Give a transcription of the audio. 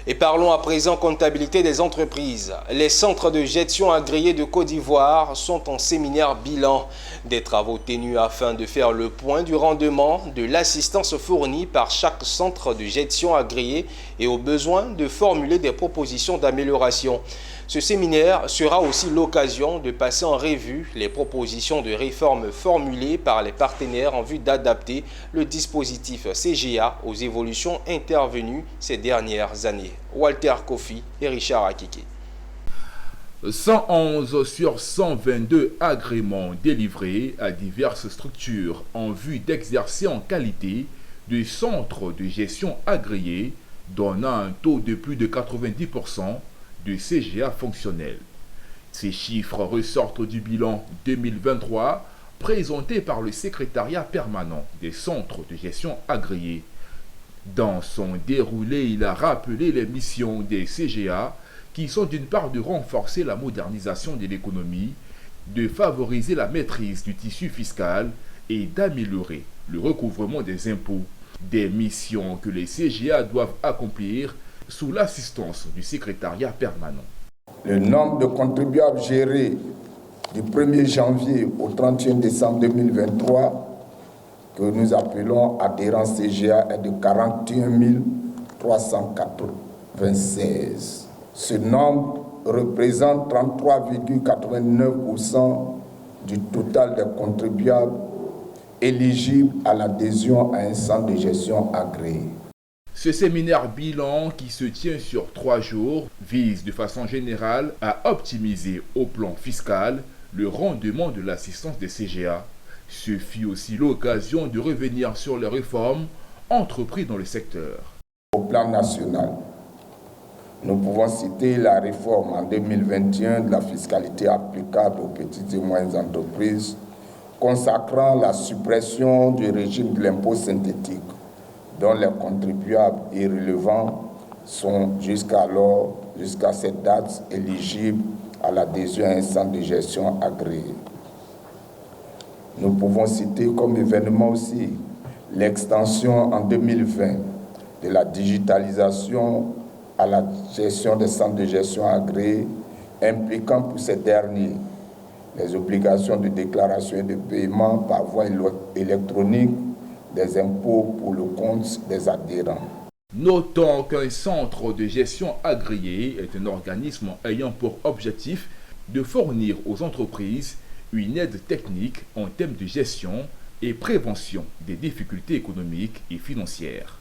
Et parlons à présent comptabilité des entreprises. Les centres de gestion agréés de Côte d'Ivoire sont en séminaire bilan. Des travaux tenus afin de faire le point du rendement de l'assistance fournie par chaque centre de gestion agréé et au besoin de formuler des propositions d'amélioration. Ce séminaire sera aussi l'occasion de passer en revue les propositions de réforme formulées par les partenaires en vue d'adapter le dispositif CGA aux évolutions intervenues ces dernières années. Walter Kofi et Richard Akike. 111 sur 122 agréments délivrés à diverses structures en vue d'exercer en qualité des centres de gestion agréés, donnant un taux de plus de 90% de CGA fonctionnel. Ces chiffres ressortent du bilan 2023 présenté par le secrétariat permanent des centres de gestion agréés. Dans son déroulé, il a rappelé les missions des CGA qui sont d'une part de renforcer la modernisation de l'économie, de favoriser la maîtrise du tissu fiscal et d'améliorer le recouvrement des impôts. Des missions que les CGA doivent accomplir sous l'assistance du secrétariat permanent. Le nombre de contribuables gérés du 1er janvier au 31 décembre 2023, que nous appelons adhérents CGA, est de 41 396. Ce nombre représente 33,89% du total des contribuables éligibles à l'adhésion à un centre de gestion agréé. Ce séminaire bilan qui se tient sur 3 jours vise de façon générale à optimiser au plan fiscal le rendement de l'assistance des CGA. Ce fut aussi l'occasion de revenir sur les réformes entreprises dans le secteur. Au plan national, nous pouvons citer la réforme en 2021 de la fiscalité applicable aux petites et moyennes entreprises, consacrant la suppression du régime de l'impôt synthétique, dont les contribuables irrelevants sont jusqu'à cette date éligibles à l'adhésion à un centre de gestion agréé. Nous pouvons citer comme événement aussi l'extension en 2020 de la digitalisation à la gestion des centres de gestion agréés, impliquant pour ces derniers les obligations de déclaration et de paiement par voie électronique des impôts pour le compte des adhérents. Notons qu'un centre de gestion agréé est un organisme ayant pour objectif de fournir aux entreprises une aide technique en termes de gestion et prévention des difficultés économiques et financières.